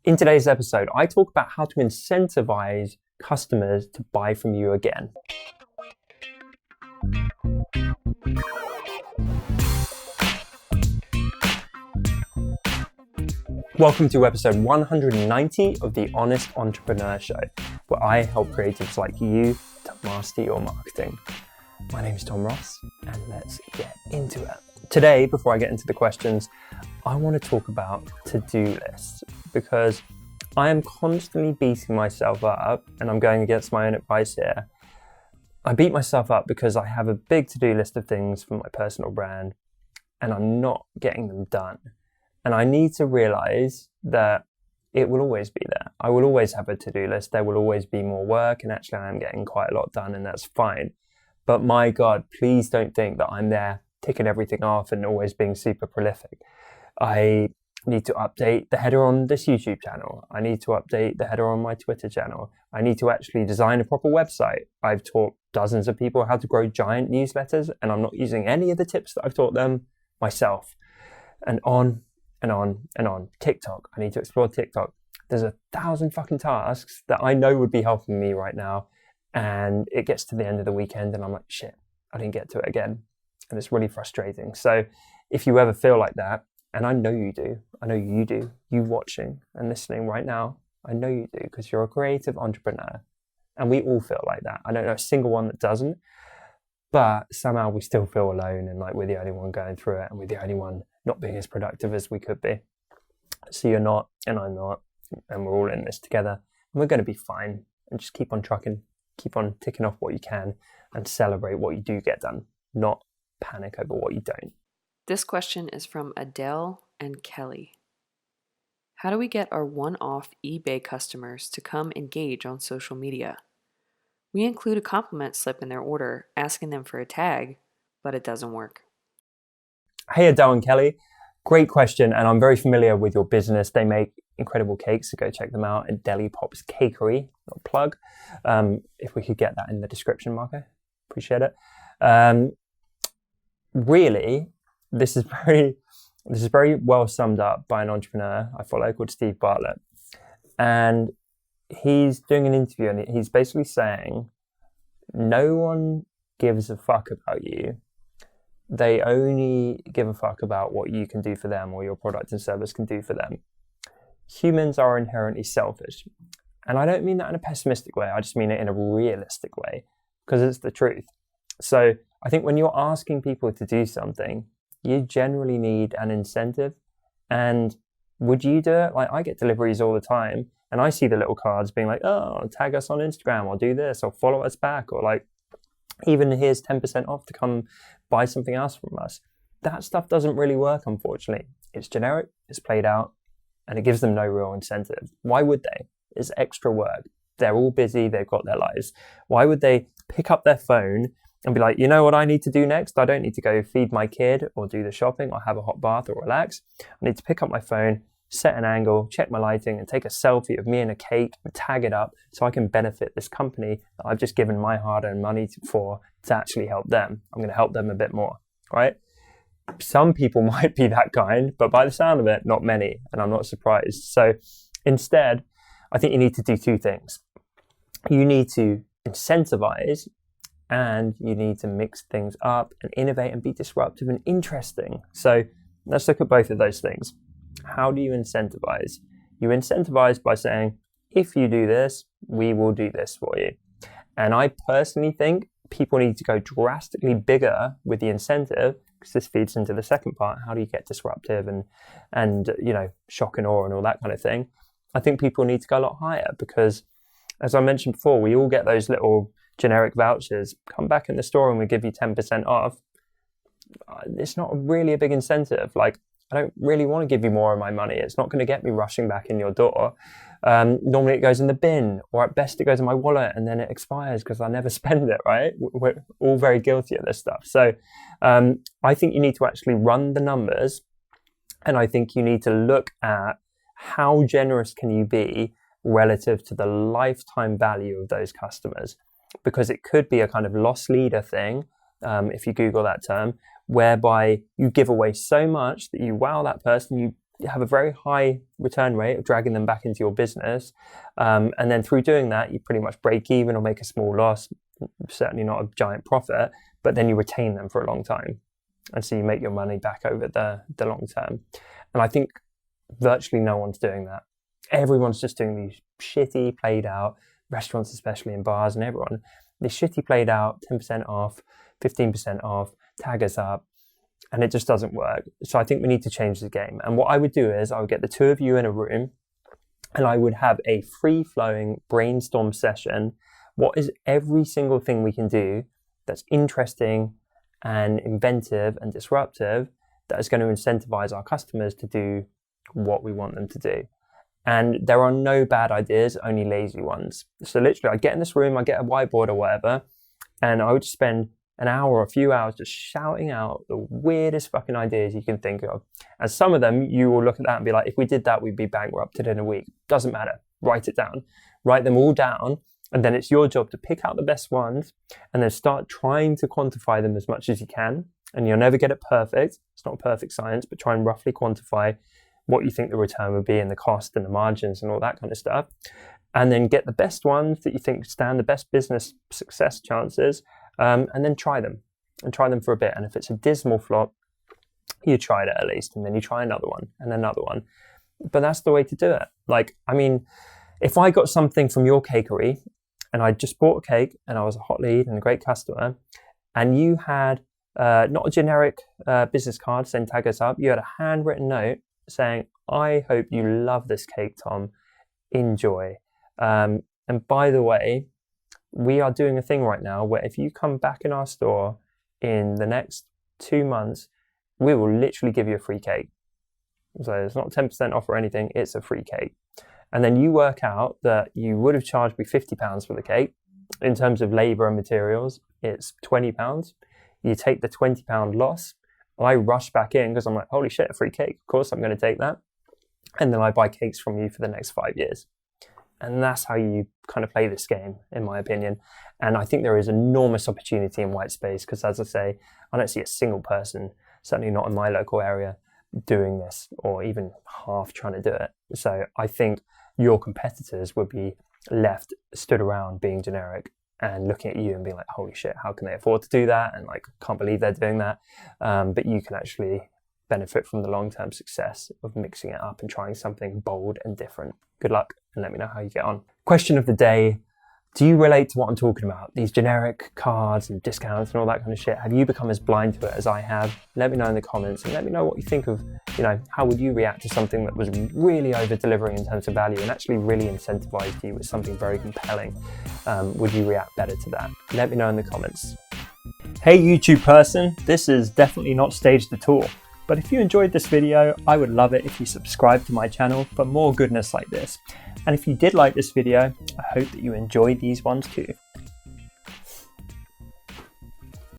In today's episode, I talk about how to incentivize customers to buy from you again. Welcome to episode 190 of the Honest Entrepreneur Show, where I help creatives like you to master your marketing. My name is Tom Ross, and let's get into it. Today, before I get into the questions, I want to talk about to-do lists because I am constantly beating myself up, and I'm going against my own advice here. I beat myself up because I have a big to-do list of things for my personal brand, and I'm not getting them done. And I need to realize that it will always be there. I will always have a to-do list. There will always be more work, and actually I am getting quite a lot done, and that's fine. But my God, please don't think that I'm there ticking everything off and always being super prolific. I need to update the header on this YouTube channel. I need to update the header on my Twitter channel. I need to actually design a proper website. I've taught dozens of people how to grow giant newsletters, and I'm not using any of the tips that I've taught them myself. And on and on and on. TikTok, I need to explore TikTok. There's 1,000 fucking tasks that I know would be helping me right now. And it gets to the end of the weekend and I'm like, shit, I didn't get to it again. And it's really frustrating. So if you ever feel like that, and I know you do, you watching and listening right now, I know you do, because you're a creative entrepreneur. And we all feel like that. I don't know a single one that doesn't, but somehow we still feel alone and like we're the only one going through it and we're the only one not being as productive as we could be. So you're not, and I'm not, and we're all in this together. And we're going to be fine, and just keep on trucking, keep on ticking off what you can and celebrate what you do get done, not panic over what you don't. This question is from Adele and Kelly. How do we get our one-off eBay customers to come engage on social media? We include a compliment slip in their order, asking them for a tag, but it doesn't work. Hey Adele and Kelly, great question, and I'm very familiar with your business. They make incredible cakes, so go check them out at Deli Pop's Cakery, not plug. If we could get that in the description, Marco, appreciate it. Really, this is very well summed up by an entrepreneur I follow called Steve Bartlett, and he's doing an interview and he's basically saying no one gives a fuck about you. They only give a fuck about what you can do for them or your product and service can do for them. Humans are inherently selfish. And I don't mean that in a pessimistic way. I just mean it in a realistic way, because it's the truth. So I think when you're asking people to do something, you generally need an incentive. And would you do it? Like, I get deliveries all the time and I see the little cards being like, oh, tag us on Instagram or do this or follow us back, or like, even here's 10% off to come buy something else from us. That stuff doesn't really work, unfortunately. It's generic, it's played out, and it gives them no real incentive. Why would they? It's extra work. They're all busy, they've got their lives. Why would they pick up their phone and be like, you know what I need to do next? I don't need to go feed my kid or do the shopping or have a hot bath or relax. I need to pick up my phone, set an angle, check my lighting, and take a selfie of me and a cake and tag it up so I can benefit this company that I've just given my hard-earned money to actually help them. I'm going to help them a bit more, right? Some people might be that kind, but by the sound of it, not many, and I'm not surprised. So instead, I think you need to do two things. You need to incentivize, and you need to mix things up and innovate and be disruptive and interesting. So let's look at both of those things. How do you incentivize? You incentivize by saying, if you do this, we will do this for you. And I personally think people need to go drastically bigger with the incentive, because this feeds into the second part. How do you get disruptive and shock and awe and all that kind of thing? I think people need to go a lot higher because, as I mentioned before, we all get those little generic vouchers. Come back in the store and we give you 10% off. It's not really a big incentive. Like, I don't really want to give you more of my money. It's not going to get me rushing back in your door. Normally it goes in the bin, or at best it goes in my wallet and then it expires because I never spend it, right? We're all very guilty of this stuff. So I think you need to actually run the numbers, and I think you need to look at how generous can you be relative to the lifetime value of those customers, because it could be a kind of loss leader thing, if you Google that term, whereby you give away so much that you wow that person, you have a very high return rate of dragging them back into your business. And then through doing that, you pretty much break even or make a small loss, certainly not a giant profit, but then you retain them for a long time. And so you make your money back over the long term. And I think virtually no one's doing that. Everyone's just doing these shitty, played out, restaurants, especially in bars and everyone, this shitty played out, 10% off, 15% off, tag us up, and it just doesn't work. So I think we need to change the game. And what I would do is I would get the two of you in a room and I would have a free-flowing brainstorm session. What is every single thing we can do that's interesting and inventive and disruptive that is going to incentivize our customers to do what we want them to do? And there are no bad ideas, only lazy ones. So literally, I'd get in this room, I'd get a whiteboard or whatever, and I would spend an hour or a few hours just shouting out the weirdest fucking ideas you can think of. And some of them, you will look at that and be like, if we did that, we'd be bankrupted in a week. Doesn't matter. Write it down. Write them all down. And then it's your job to pick out the best ones and then start trying to quantify them as much as you can. And you'll never get it perfect. It's not perfect science, but try and roughly quantify what you think the return would be and the cost and the margins and all that kind of stuff. And then get the best ones that you think stand the best business success chances, and then try them for a bit. And if it's a dismal flop, you tried it at least, and then you try another one and another one. But that's the way to do it. Like, I mean, if I got something from your cakery and I just bought a cake and I was a hot lead and a great customer, and you had not a generic business card saying tag us up, you had a handwritten note saying, I hope you love this cake, Tom. Enjoy. And by the way, we are doing a thing right now where if you come back in our store in the next 2 months, we will literally give you a free cake. So it's not 10% off or anything, it's a free cake. And then you work out that you would have charged me £50 for the cake. In terms of labor and materials, it's £20. You take the £20 loss. I rush back in because I'm like, holy shit, a free cake. Of course I'm going to take that. And then I buy cakes from you for the next 5 years. And that's how you kind of play this game, in my opinion. And I think there is enormous opportunity in white space because, as I say, I don't see a single person, certainly not in my local area, doing this or even half trying to do it. So I think your competitors would be left stood around being generic and looking at you and being like, holy shit, how can they afford to do that? And like, can't believe they're doing that. But you can actually benefit from the long-term success of mixing it up and trying something bold and different. Good luck and let me know how you get on. Question of the day. Do you relate to what I'm talking about? These generic cards and discounts and all that kind of shit. Have you become as blind to it as I have? Let me know in the comments and let me know what you think of, how would you react to something that was really over delivering in terms of value and actually really incentivized you with something very compelling? Would you react better to that? Let me know in the comments. Hey YouTube person, this is definitely not staged at all. But if you enjoyed this video, I would love it if you subscribe to my channel for more goodness like this. And if you did like this video, I hope that you enjoyed these ones too.